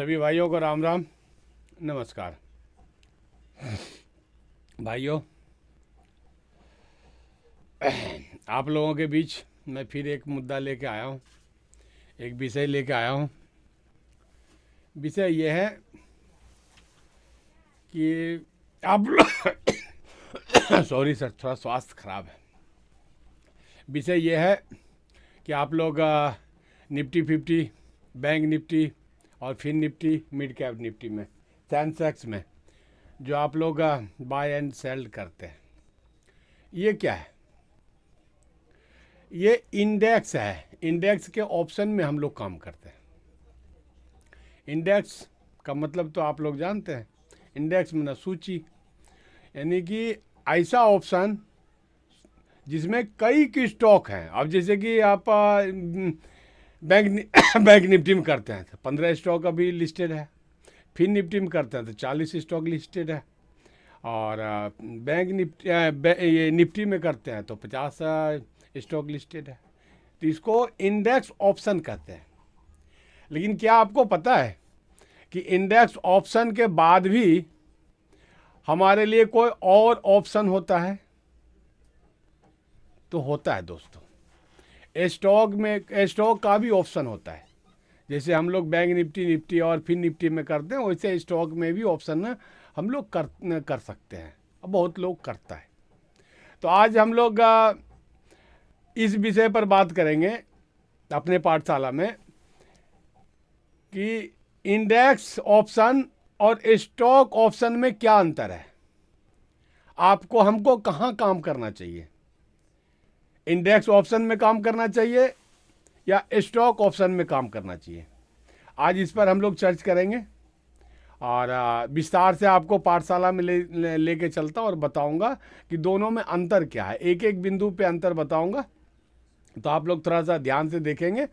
सभी भाइयों को राम राम, नमस्कार। भाइयों, आप लोगों के बीच मैं फिर एक मुद्दा लेके आया हूँ, एक विषय लेके आया हूँ। विषय ये है कि आप लोग सॉरी सर, थोड़ा स्वास्थ्य खराब है। विषय ये है कि आप लोग निफ्टी 50, बैंक निफ्टी और fin Nifty, mid cap Nifty में, सेंसेक्स में जो आप लोग बाय एंड सेल करते हैं, ये क्या है? ये इंडेक्स है। इंडेक्स के ऑप्शन में हम लोग काम करते हैं। इंडेक्स का मतलब तो आप लोग जानते हैं। इंडेक्स में ना सूची, यानी कि ऐसा ऑप्शन जिसमें कई की स्टॉक हैं। अब जैसे कि आप बैंक निफ्टी में करते हैं तो 15 स्टॉक अभी लिस्टेड है। फिन निफ्टी में करते हैं तो 40 स्टॉक लिस्टेड है। और बैंक निफ्टी ये निफ्टी में करते हैं तो 50 स्टॉक लिस्टेड है। तो इसको इंडेक्स ऑप्शन कहते हैं। लेकिन क्या आपको पता है कि इंडेक्स ऑप्शन के बाद भी हमारे लिए कोई और ऑप्शन होता है? तो होता है दोस्तों। स्टॉक का भी ऑप्शन होता है। जैसे हम लोग बैंक निफ्टी और फिन निफ्टी में करते हैं, वैसे स्टॉक में भी ऑप्शन हम लोग कर सकते हैं। अब बहुत लोग करता है। तो आज हम लोग इस विषय पर बात करेंगे अपने पाठशाला में कि इंडेक्स ऑप्शन और स्टॉक ऑप्शन में क्या अंतर है, आपको हमको कहाँ काम करना चाहिए। इंडेक्स ऑप्शन में काम करना चाहिए या स्टॉक ऑप्शन में काम करना चाहिए। आज इस पर हम लोग चर्च करेंगे और विस्तार से आपको पाठशाला में लेके चलता और बताऊंगा कि दोनों में अंतर क्या है। एक एक बिंदु पे अंतर बताऊंगा, तो आप लोग थोड़ा सा ध्यान से देखेंगे।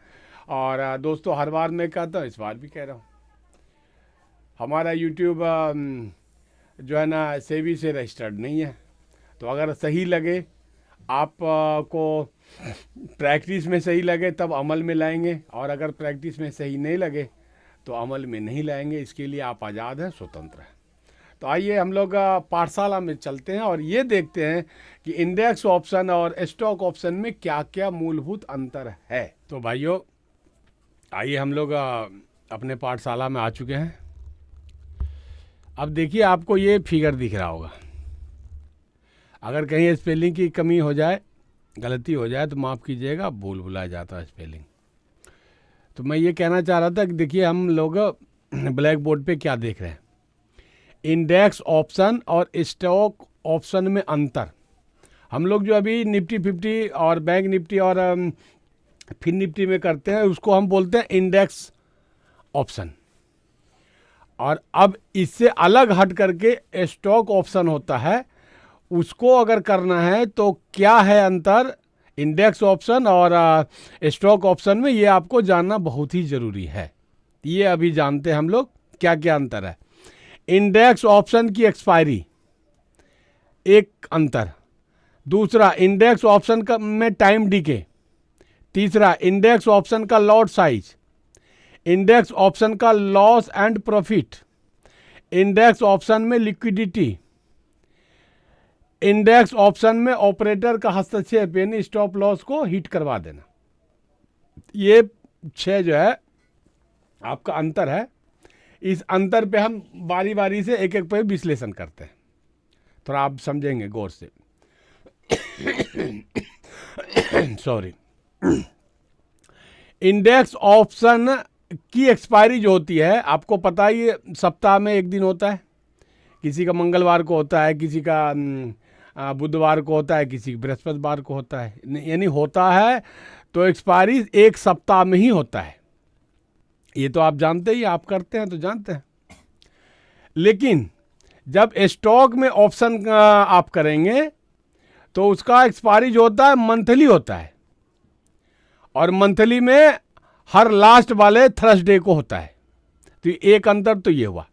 और दोस्तों, हर बार मैं कहता हूँ, इस बार भी कह रहा हूँ, हमारा यूट्यूब जो है ना सेबी से रजिस्टर्ड नहीं है। तो अगर सही लगे आपको, प्रैक्टिस में सही लगे तब अमल में लाएंगे, और अगर प्रैक्टिस में सही नहीं लगे तो अमल में नहीं लाएंगे। इसके लिए आप आज़ाद हैं, स्वतंत्र हैं। तो आइए हम लोग पाठशाला में चलते हैं और ये देखते हैं कि इंडेक्स ऑप्शन और स्टॉक ऑप्शन में क्या क्या मूलभूत अंतर है। तो भाइयों, आइए हम लोग अपने पाठशाला में आ चुके हैं। अब देखिए, आपको ये फिगर दिख रहा होगा। अगर कहीं स्पेलिंग की कमी हो जाए, गलती हो जाए तो माफ़ कीजिएगा, भूल भुला जाता है स्पेलिंग। तो मैं ये कहना चाह रहा था कि देखिए, हम लोग ब्लैक बोर्ड पे क्या देख रहे हैं। इंडेक्स ऑप्शन और स्टॉक ऑप्शन में अंतर। हम लोग जो अभी निफ्टी 50 और बैंक निफ्टी और फिन निफ्टी में करते हैं, उसको हम बोलते हैं इंडेक्स ऑप्शन। और अब इससे अलग हट करके स्टॉक ऑप्शन होता है। उसको अगर करना है तो क्या है अंतर इंडेक्स ऑप्शन और स्टॉक ऑप्शन में, ये आपको जानना बहुत ही ज़रूरी है। ये अभी जानते हैं हम लोग क्या क्या अंतर है। इंडेक्स ऑप्शन की एक्सपायरी एक अंतर। दूसरा, इंडेक्स ऑप्शन का में टाइम डीके। तीसरा, इंडेक्स ऑप्शन का लॉट साइज। इंडेक्स ऑप्शन का loss and profit. Index option में लिक्विडिटी। इंडेक्स ऑप्शन में ऑपरेटर का हस्तक्षेप, यानी स्टॉप लॉस को हिट करवा देना। ये 6 जो है आपका अंतर है। इस अंतर पे हम बारी बारी से एक एक पे विश्लेषण करते हैं, थोड़ा आप समझेंगे गौर से। सॉरी। इंडेक्स ऑप्शन की एक्सपायरी जो होती है, आपको पता है, ये सप्ताह में एक दिन होता है। किसी का मंगलवार को होता है, किसी का बुधवार को होता है, किसी का बृहस्पतिवार को होता है। यानी होता है तो एक्सपायरी एक सप्ताह में ही होता है। ये तो आप जानते ही, आप करते हैं तो जानते हैं। लेकिन जब स्टॉक में ऑप्शन आप करेंगे तो उसका एक्सपायरी जो होता है मंथली होता है, और मंथली में हर लास्ट वाले थर्सडे को होता है। तो एक अंतर तो ये हुआ।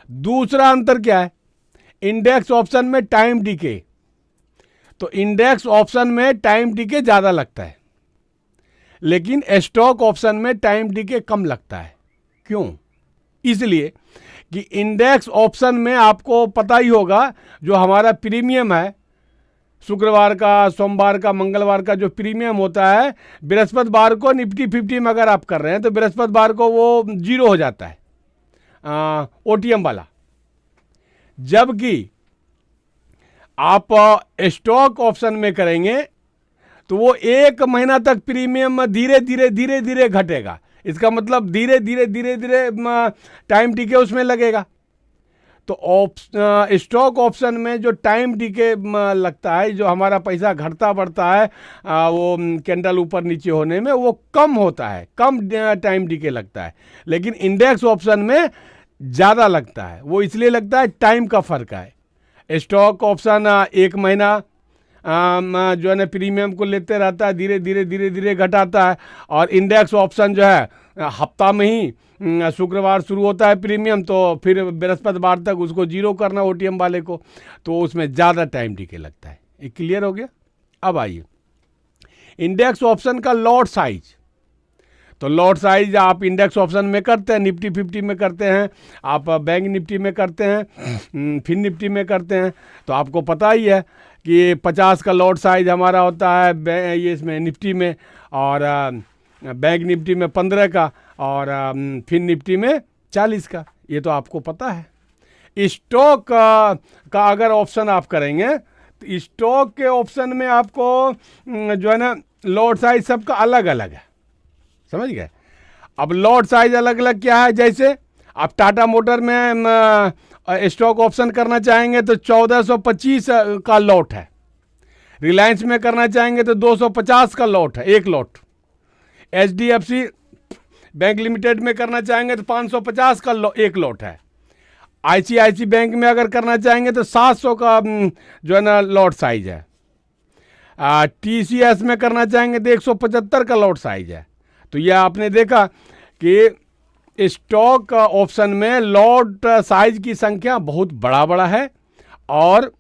दूसरा अंतर क्या है? इंडेक्स ऑप्शन में टाइम डीके। तो इंडेक्स ऑप्शन में टाइम डीके ज्यादा लगता है, लेकिन स्टॉक ऑप्शन में टाइम डीके कम लगता है। क्यों? इसलिए कि इंडेक्स ऑप्शन में आपको पता ही होगा जो हमारा प्रीमियम है, शुक्रवार का, सोमवार का, मंगलवार का जो प्रीमियम होता है, बृहस्पतिवार को निफ्टी 50 में अगर आप कर रहे हैं तो बृहस्पतिवार को वो 0 हो जाता है, ओटीएम वाला। जबकि आप स्टॉक ऑप्शन में करेंगे तो वो 1 महीना तक प्रीमियम धीरे धीरे धीरे धीरे घटेगा। इसका मतलब धीरे धीरे धीरे धीरे टाइम टीके उसमें लगेगा। तो स्टॉक ऑप्शन में जो टाइम टीके लगता है, जो हमारा पैसा घटता बढ़ता है, वो कैंडल ऊपर नीचे होने में वो कम होता है, कम टाइम टीके लगता है। लेकिन इंडेक्स ऑप्शन में ज़्यादा लगता है। वो इसलिए लगता है टाइम का फ़र्क है। स्टॉक ऑप्शन 1 महीना जो है ना प्रीमियम को लेते रहता है, धीरे धीरे धीरे धीरे घटाता है। और इंडेक्स ऑप्शन जो है हफ्ता में ही, शुक्रवार शुरू होता है प्रीमियम, तो फिर बृहस्पतिवार तक उसको 0 करना ओटीएम वाले को, तो उसमें ज़्यादा टाइम टीके लगता है। ये क्लियर हो गया? अब आइए इंडेक्स ऑप्शन का लॉट साइज। तो लॉट साइज आप इंडेक्स ऑप्शन में करते हैं, निफ्टी 50 में करते हैं, आप बैंक निफ्टी में करते हैं, फिर निफ्टी में करते हैं, तो आपको पता ही है कि 50 का लॉट साइज हमारा होता है ये इसमें निफ्टी में, और बैंक निफ्टी में 15 का, और फिर निफ्टी में 40 का। ये तो आपको पता है। स्टॉक का अगर ऑप्शन आप करेंगे तो स्टॉक के ऑप्शन में आपको जो है ना लॉट साइज सबका अलग अलग है, समझ गए? अब लॉट साइज अलग अलग क्या है, जैसे आप टाटा मोटर में स्टॉक ऑप्शन करना चाहेंगे तो 1425 का लॉट है। रिलायंस में करना चाहेंगे तो 250 का लॉट है, एक लॉट। HDFC बैंक लिमिटेड में करना चाहेंगे तो 550 का एक लॉट है। ICICI बैंक में अगर करना चाहेंगे तो 700 का जो है ना लॉट साइज है। TCS में करना चाहेंगे तो 175 का लॉट साइज है। तो यह आपने देखा कि स्टॉक ऑप्शन में लॉट साइज की संख्या बहुत बड़ा बड़ा है, और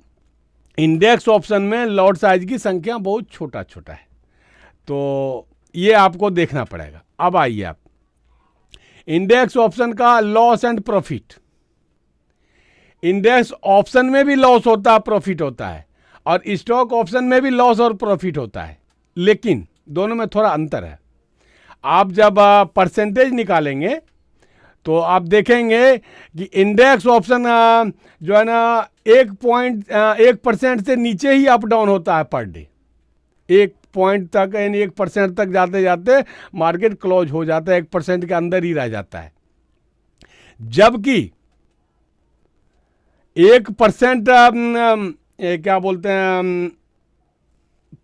इंडेक्स ऑप्शन में लॉट साइज की संख्या बहुत छोटा छोटा है। तो ये आपको देखना पड़ेगा। अब आइए आप इंडेक्स ऑप्शन का loss and profit. Index option में भी लॉस होता है, प्रॉफिट होता है, और स्टॉक ऑप्शन में भी लॉस और प्रॉफिट होता है, लेकिन दोनों में थोड़ा अंतर है। आप जब परसेंटेज निकालेंगे तो आप देखेंगे कि इंडेक्स ऑप्शन जो है ना 1% से नीचे ही अप डाउन होता है पर डे। 1 पॉइंट तक, यानी 1% तक जाते जाते मार्केट क्लोज हो जाता है, 1% के अंदर ही रह जाता है। जबकि 1% क्या बोलते हैं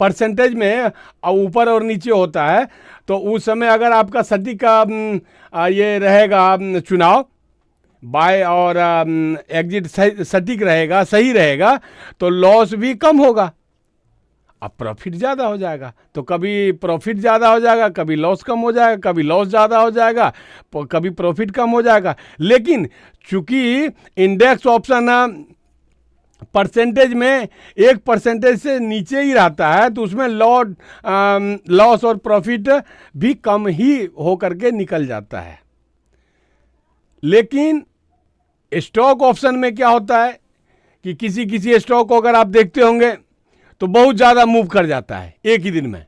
परसेंटेज में ऊपर और नीचे होता है, तो उस समय अगर आपका सटीक ये रहेगा चुनाव, बाय और एग्जिट सटीक रहेगा, सही रहेगा, तो लॉस भी कम होगा, अब प्रॉफिट ज़्यादा हो जाएगा। तो कभी प्रॉफिट ज़्यादा हो जाएगा, कभी लॉस कम हो जाएगा, कभी लॉस ज़्यादा हो जाएगा, कभी प्रॉफिट कम हो जाएगा। लेकिन चूंकि इंडेक्स ऑप्शन परसेंटेज में 1% से नीचे ही रहता है, तो उसमें लॉस और प्रॉफिट भी कम ही हो करके निकल जाता है। लेकिन स्टॉक ऑप्शन में क्या होता है कि किसी स्टॉक को अगर आप देखते होंगे तो बहुत ज़्यादा मूव कर जाता है एक ही दिन में,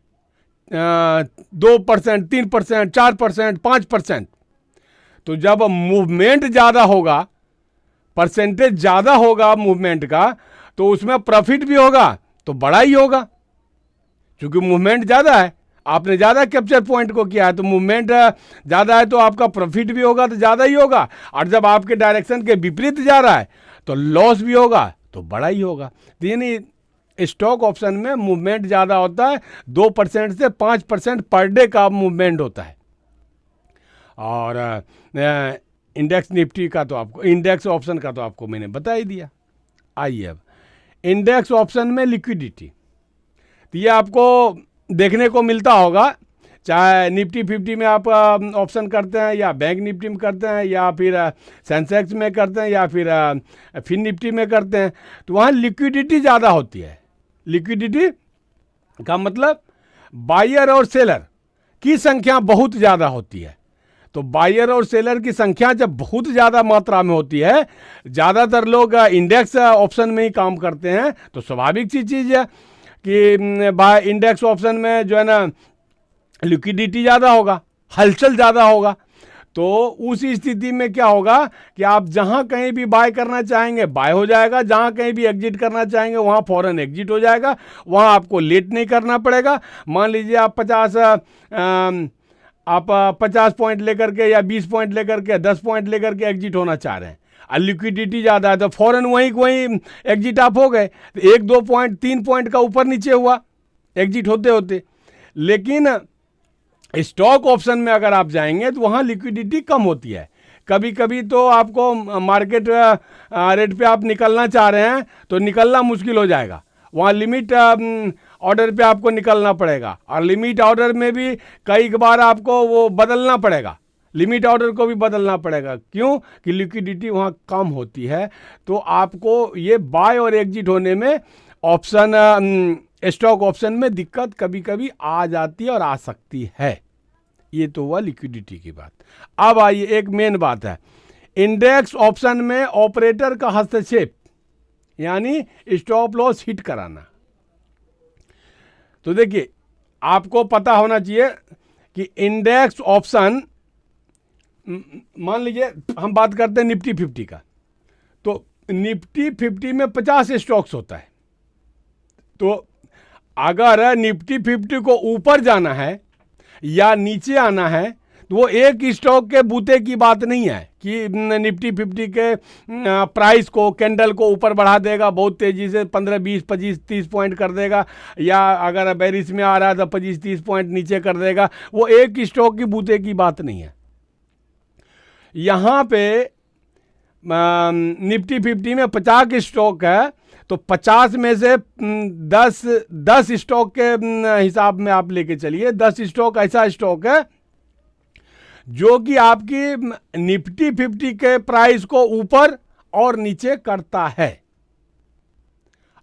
2%, 3%, 4%, 5%। तो जब मूवमेंट ज़्यादा होगा, परसेंटेज ज़्यादा होगा मूवमेंट का, तो उसमें प्रॉफिट भी होगा तो बड़ा ही होगा, क्योंकि मूवमेंट ज़्यादा है, आपने ज़्यादा कैप्चर पॉइंट को किया है, तो मूवमेंट ज़्यादा है तो आपका प्रॉफिट भी होगा तो ज़्यादा ही होगा। और जब आपके डायरेक्शन के विपरीत जा रहा है तो लॉस भी होगा तो बड़ा ही होगा। तो यानी स्टॉक ऑप्शन में मूवमेंट ज़्यादा होता है, 2% से 5% पर डे का मूवमेंट होता है। और इंडेक्स निफ्टी का तो आपको, इंडेक्स ऑप्शन का तो आपको मैंने बता ही दिया। आइए अब इंडेक्स ऑप्शन में लिक्विडिटी, तो ये आपको देखने को मिलता होगा, चाहे निफ्टी 50 में आप ऑप्शन करते हैं, या बैंक निफ्टी में करते हैं, या फिर सेंसेक्स में करते हैं, या फिर निफ्टी में करते हैं, तो वहाँ लिक्विडिटी ज़्यादा होती है। लिक्विडिटी का मतलब बायर और सेलर की संख्या बहुत ज़्यादा होती है। तो बायर और सेलर की संख्या जब बहुत ज़्यादा मात्रा में होती है, ज़्यादातर लोग इंडेक्स ऑप्शन में ही काम करते हैं, तो स्वाभाविक सी चीज़ है कि इंडेक्स ऑप्शन में जो है ना लिक्विडिटी ज़्यादा होगा, हलचल ज़्यादा होगा। तो उस स्थिति में क्या होगा कि आप जहां कहीं भी बाय करना चाहेंगे बाय हो जाएगा, जहां कहीं भी एग्जिट करना चाहेंगे वहां फौरन एग्जिट हो जाएगा, वहां आपको लेट नहीं करना पड़ेगा। मान लीजिए आप 50 पॉइंट लेकर के या 20 पॉइंट लेकर के 10 पॉइंट लेकर के एग्जिट होना चाह रहे हैं और लिक्विडिटी ज़्यादा है, तो फौरन वहीं एग्जिट आप हो गए। तो 1-2 पॉइंट 3 पॉइंट का ऊपर नीचे हुआ एग्जिट होते होते। लेकिन स्टॉक ऑप्शन में अगर आप जाएंगे तो वहाँ लिक्विडिटी कम होती है। कभी कभी तो आपको मार्केट रेट पे आप निकलना चाह रहे हैं तो निकलना मुश्किल हो जाएगा, वहाँ लिमिट ऑर्डर पे आपको निकलना पड़ेगा, और लिमिट ऑर्डर में भी कई बार आपको वो बदलना पड़ेगा, लिमिट ऑर्डर को भी बदलना पड़ेगा। क्यों कि लिक्विडिटी वहाँ कम होती है। तो आपको ये बाय और एग्जिट होने में ऑप्शन स्टॉक ऑप्शन में दिक्कत कभी कभी आ जाती है और आ सकती है। ये तो हुआ लिक्विडिटी की बात। अब आइए एक मेन बात है, इंडेक्स ऑप्शन में ऑपरेटर का हस्तक्षेप यानी स्टॉप लॉस हिट कराना। तो देखिए आपको पता होना चाहिए कि इंडेक्स ऑप्शन, मान लीजिए हम बात करते हैं निफ्टी 50 का, तो निफ्टी 50 में 50 स्टॉक्स होता है। तो अगर निफ्टी 50 को ऊपर जाना है या नीचे आना है तो वो एक स्टॉक के बूते की बात नहीं है कि निफ्टी 50 के प्राइस को, कैंडल को ऊपर बढ़ा देगा बहुत तेज़ी से 15, 20, 25, 30 पॉइंट कर देगा, या अगर बेरिश में आ रहा है तो 25, 30 पॉइंट नीचे कर देगा। वो एक स्टॉक की बूते की बात नहीं है। यहाँ पे निफ्टी 50 में 50 स्टॉक है, तो 50 में से 10 स्टॉक के हिसाब में आप लेके चलिए। 10 स्टॉक ऐसा स्टॉक है जो कि आपकी निफ्टी 50 के प्राइस को ऊपर और नीचे करता है।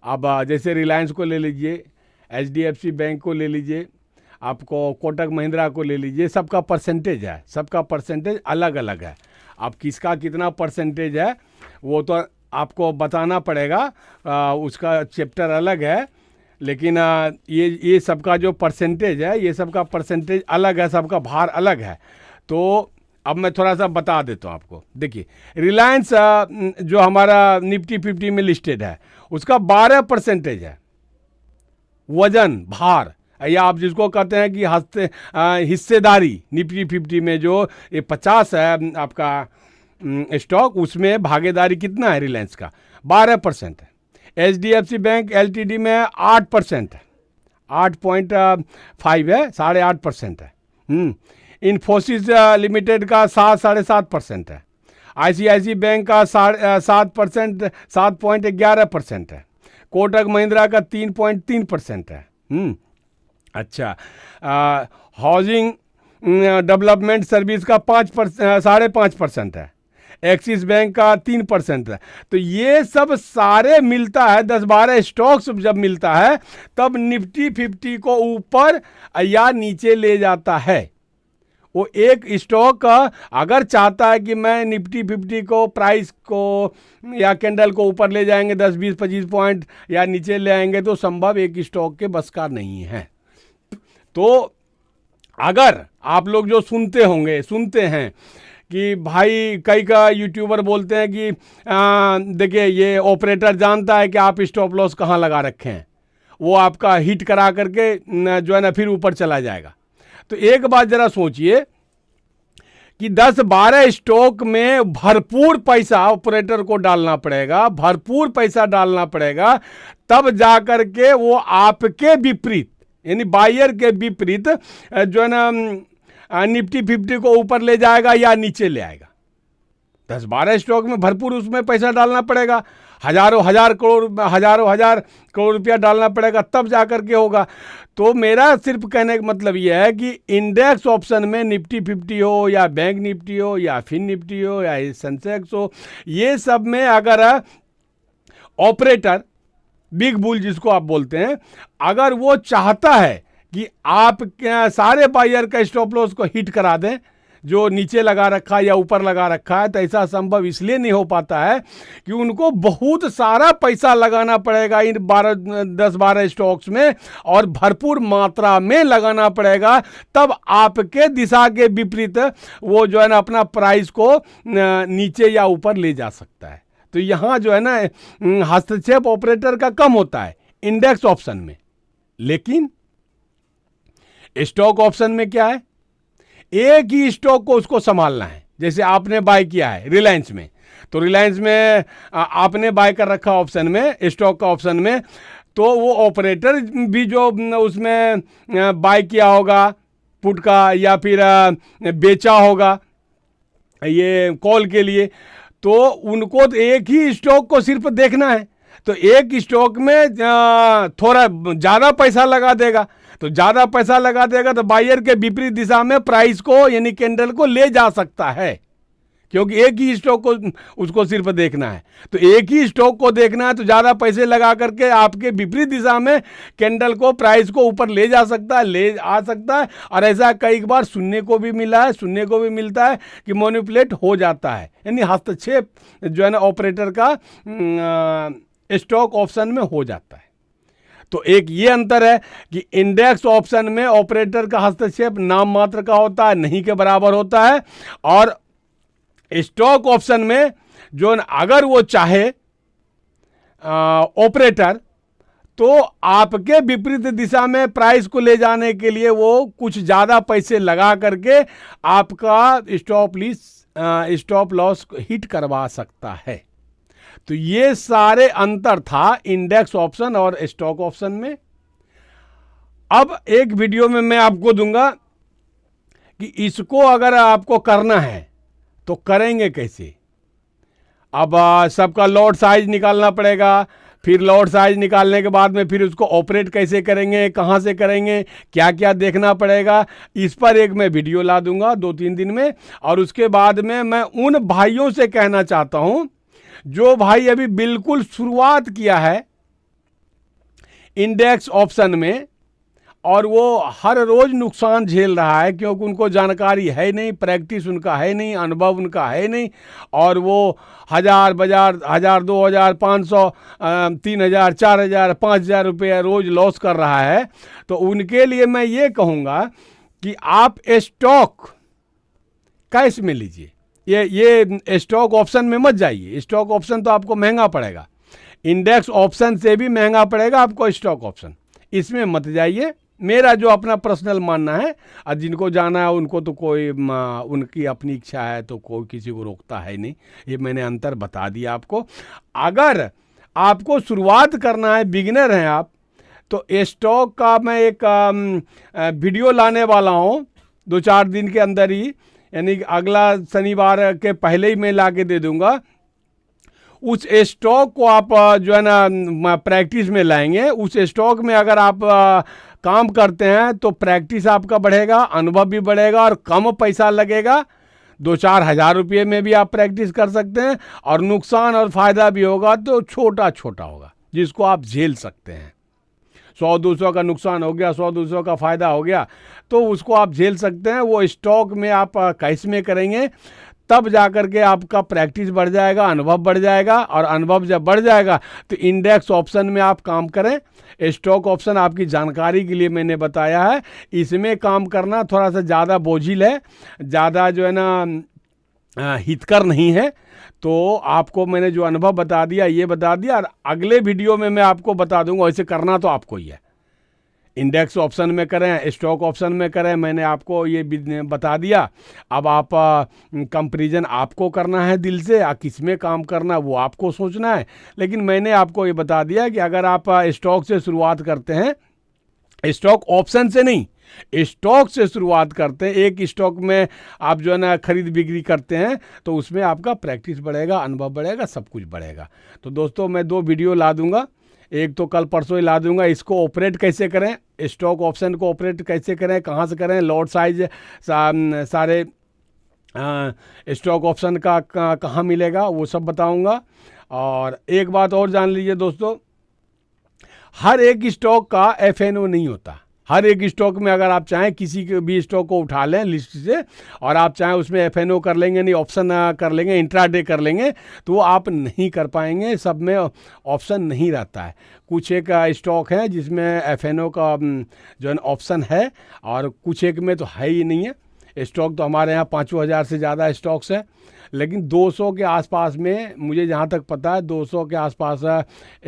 अब जैसे रिलायंस को ले लीजिए, HDFC बैंक को ले लीजिए, आपको कोटक महिंद्रा को ले लीजिए, सबका परसेंटेज है, सबका परसेंटेज अलग अलग है। अब किसका कितना परसेंटेज है वो तो आपको बताना पड़ेगा, उसका चैप्टर अलग है। लेकिन ये सबका जो परसेंटेज है, ये सबका परसेंटेज अलग है, सबका भार अलग है। तो अब मैं थोड़ा सा बता देता हूँ आपको। देखिए रिलायंस जो हमारा निफ्टी 50 में लिस्टेड है उसका 12% है वजन, भार, या आप जिसको कहते हैं कि हिस्सेदारी। निफ्टी 50 में जो ये 50 है आपका स्टॉक, उसमें भागीदारी कितना है रिलायंस का? 12% है। HDFC बैंक LTD में 8% है, 8.5 है, 8.5% है। इन्फोसिस लिमिटेड का 7.5% है। ICICI बैंक का 7%, 7.11% है। कोटक महिंद्रा का 3.3% है। अच्छा, हाउसिंग डेवलपमेंट सर्विस का 5.5% है। एक्सिस बैंक का 3% है। तो ये सब सारे मिलता है, 10-12 स्टॉक्स जब मिलता है तब निफ्टी 50 को ऊपर या नीचे ले जाता है। वो एक स्टॉक अगर चाहता है कि मैं निफ्टी 50 को, प्राइस को या कैंडल को ऊपर ले जाएंगे 10, 20, 25 पॉइंट या नीचे ले आएंगे, तो संभव एक स्टॉक के बस का नहीं है। तो अगर आप लोग जो सुनते हैं कि भाई कई का यूट्यूबर बोलते हैं कि देखिए ये ऑपरेटर जानता है कि आप स्टॉप लॉस कहाँ लगा रखे हैं, वो आपका हिट करा करके जो है ना फिर ऊपर चला जाएगा। तो एक बात जरा सोचिए कि 10-12 स्टॉक में भरपूर पैसा ऑपरेटर को डालना पड़ेगा, भरपूर पैसा डालना पड़ेगा, तब जाकर के वो आपके विपरीत यानी बायर के विपरीत जो है ना निफ्टी 50 को ऊपर ले जाएगा या नीचे ले आएगा। 10-12 स्टॉक में भरपूर उसमें पैसा डालना पड़ेगा, हजारों करोड़ रुपया डालना पड़ेगा, तब जाकर के होगा। तो मेरा सिर्फ कहने का मतलब यह है कि इंडेक्स ऑप्शन में निफ्टी 50 हो या बैंक निफ्टी हो या फिन निफ्टी हो या सेंसेक्स हो, ये सब में अगर ऑपरेटर, बिग बुल जिसको आप बोलते हैं, अगर वो चाहता है कि आप सारे बायर का स्टॉप लॉस को हिट करा दें, जो नीचे लगा रखा है या ऊपर लगा रखा है, तो ऐसा संभव इसलिए नहीं हो पाता है कि उनको बहुत सारा पैसा लगाना पड़ेगा इन 10-12 स्टॉक्स में, और भरपूर मात्रा में लगाना पड़ेगा, तब आपके दिशा के विपरीत वो जो है ना अपना प्राइस को नीचे या ऊपर ले जा सकता है। तो यहाँ जो है ना हस्तक्षेप ऑपरेटर का कम होता है इंडेक्स ऑप्शन में। लेकिन स्टॉक ऑप्शन में क्या है, एक ही स्टॉक को उसको संभालना है। जैसे आपने बाय किया है रिलायंस में, तो रिलायंस में आपने बाय कर रखा ऑप्शन में, स्टॉक का ऑप्शन में, तो वो ऑपरेटर भी जो उसमें बाय किया होगा पुट का या फिर बेचा होगा ये कॉल के लिए, तो उनको तो एक ही स्टॉक को सिर्फ देखना है। तो एक स्टॉक में थोड़ा ज़्यादा पैसा लगा देगा, तो ज़्यादा पैसा लगा देगा तो बायर के विपरीत दिशा में प्राइस को यानी कैंडल को ले जा सकता है, क्योंकि एक ही स्टॉक को उसको सिर्फ देखना है। तो एक ही स्टॉक को देखना है तो ज़्यादा पैसे लगा करके आपके विपरीत दिशा में कैंडल को प्राइस को ऊपर ले जा सकता है, ले आ सकता है। और ऐसा कई बार सुनने को भी मिला है, सुनने को भी मिलता है कि मैनिपुलेट हो जाता है, यानी हस्तक्षेप जो है ना ऑपरेटर का स्टॉक ऑप्शन में हो जाता है। तो एक ये अंतर है कि इंडेक्स ऑप्शन में ऑपरेटर का हस्तक्षेप नाम मात्र का होता है, नहीं के बराबर होता है, और स्टॉक ऑप्शन में जो अगर वो चाहे ऑपरेटर, तो आपके विपरीत दिशा में प्राइस को ले जाने के लिए वो कुछ ज़्यादा पैसे लगा करके आपका स्टॉप लॉस हिट करवा सकता है। तो ये सारे अंतर था इंडेक्स ऑप्शन और स्टॉक ऑप्शन में। अब एक वीडियो में मैं आपको दूंगा कि इसको अगर आपको करना है तो करेंगे कैसे। अब सबका लॉट साइज निकालना पड़ेगा, फिर लॉट साइज निकालने के बाद में फिर उसको ऑपरेट कैसे करेंगे, कहाँ से करेंगे, क्या क्या देखना पड़ेगा, इस पर एक मैं वीडियो ला दूंगा 2-3 दिन में। और उसके बाद में मैं उन भाइयों से कहना चाहता हूं जो भाई अभी बिल्कुल शुरुआत किया है इंडेक्स ऑप्शन में, और वो हर रोज नुकसान झेल रहा है क्योंकि उनको जानकारी है नहीं, प्रैक्टिस उनका है नहीं, अनुभव उनका है नहीं, और वो 1000 2000 500 3000 4000 5000 रुपये रोज लॉस कर रहा है। तो उनके लिए मैं ये कहूँगा कि आप स्टॉक कैश में लीजिए, ये स्टॉक ऑप्शन में मत जाइए। स्टॉक ऑप्शन तो आपको महंगा पड़ेगा, इंडेक्स ऑप्शन से भी महंगा पड़ेगा आपको स्टॉक ऑप्शन, इसमें मत जाइए। मेरा जो अपना पर्सनल मानना है, और जिनको जाना है उनको तो कोई उनकी अपनी इच्छा है, तो कोई किसी को रोकता है नहीं। ये मैंने अंतर बता दिया आपको। अगर आपको शुरुआत करना है, बिगिनर हैं आप, तो स्टॉक का मैं एक वीडियो लाने वाला हूँ 2-4 दिन के अंदर ही, यानी अगला शनिवार के पहले ही मैं ला के दे दूँगा। उस स्टॉक को आप जो है ना प्रैक्टिस में लाएंगे। उस स्टॉक में अगर आप काम करते हैं तो प्रैक्टिस आपका बढ़ेगा, अनुभव भी बढ़ेगा, और कम पैसा लगेगा। 2-4 हज़ार रुपये में भी आप प्रैक्टिस कर सकते हैं, और नुकसान और फ़ायदा भी होगा तो छोटा छोटा होगा, जिसको आप झेल सकते हैं। 100-200 का नुकसान हो गया, 100-200 का फ़ायदा हो गया, तो उसको आप झेल सकते हैं। वो स्टॉक में आप कैश में करेंगे, तब जा कर के आपका प्रैक्टिस बढ़ जाएगा, अनुभव बढ़ जाएगा, और अनुभव जब बढ़ जाएगा तो इंडेक्स ऑप्शन में आप काम करें। स्टॉक ऑप्शन आपकी जानकारी के लिए मैंने बताया है, इसमें काम करना थोड़ा सा ज़्यादा बोझिल है, ज़्यादा जो है ना हितकर नहीं है। तो आपको मैंने जो अनुभव बता दिया ये बता दिया, और अगले वीडियो में मैं आपको बता दूंगा वैसे करना तो आपको ही है। इंडेक्स ऑप्शन में करें, स्टॉक ऑप्शन में करें, मैंने आपको ये बता दिया। अब आप कंपैरिजन आपको करना है दिल से, किस में काम करना वो आपको सोचना है। लेकिन मैंने आपको ये बता दिया कि अगर आप स्टॉक से शुरुआत करते हैं, स्टॉक ऑप्शन से नहीं, स्टॉक से शुरुआत करते हैं, एक स्टॉक में आप जो है ना खरीद बिक्री करते हैं, तो उसमें आपका प्रैक्टिस बढ़ेगा, अनुभव बढ़ेगा, सब कुछ बढ़ेगा। तो दोस्तों मैं 2 वीडियो ला दूंगा, एक तो कल परसों ही ला दूंगा। इसको ऑपरेट कैसे करें, स्टॉक ऑप्शन को ऑपरेट कैसे करें, कहाँ से करें, लॉट साइज सारे स्टॉक ऑप्शन का कहाँ मिलेगा, वो सब बताऊंगा। और एक बात और जान लीजिए दोस्तों, हर एक स्टॉक का FNO नहीं होता, हर एक स्टॉक में अगर आप चाहें किसी के भी स्टॉक को उठा लें लिस्ट से, और आप चाहें उसमें एफएनओ कर लेंगे, नहीं ऑप्शन कर लेंगे, इंट्राडे कर लेंगे, तो आप नहीं कर पाएंगे। सब में ऑप्शन नहीं रहता है। कुछ एक स्टॉक है जिसमें एफएनओ का जो है ऑप्शन है, और कुछ एक में तो है ही नहीं है। स्टॉक तो हमारे यहाँ 5,000 से ज़्यादा स्टॉक्स हैं, लेकिन 200 के आसपास में, मुझे जहाँ तक पता है 200 के आसपास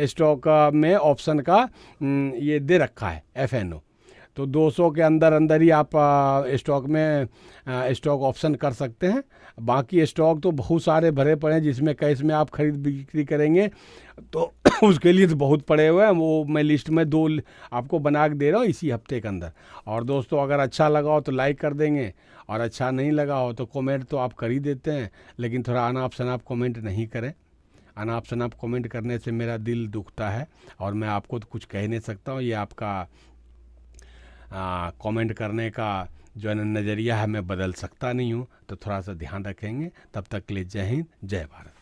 स्टॉक में ऑप्शन का ये दे रखा है एफएनओ। तो 200 के अंदर अंदर ही आप स्टॉक में स्टॉक ऑप्शन कर सकते हैं। बाकी स्टॉक तो बहुत सारे भरे पड़े हैं जिसमें कैश में आप खरीद बिक्री करेंगे तो उसके लिए तो बहुत पड़े हुए हैं। वो मैं लिस्ट में 2 आपको बना के दे रहा हूँ इसी हफ्ते के अंदर। और दोस्तों, अगर अच्छा लगा हो तो लाइक कर देंगे, और अच्छा नहीं लगा हो तो कमेंट तो आप कर ही देते हैं, लेकिन थोड़ा अनाप शनाप कमेंट नहीं करें। अनाप शनाप कमेंट करने से मेरा दिल दुखता है, और मैं आपको तो कुछ कह नहीं सकता हूँ। ये आपका कमेंट करने का जो है नज़रिया है, मैं बदल सकता नहीं हूँ। तो थोड़ा सा ध्यान रखेंगे। तब तक के लिए जय हिंद, जय भारत।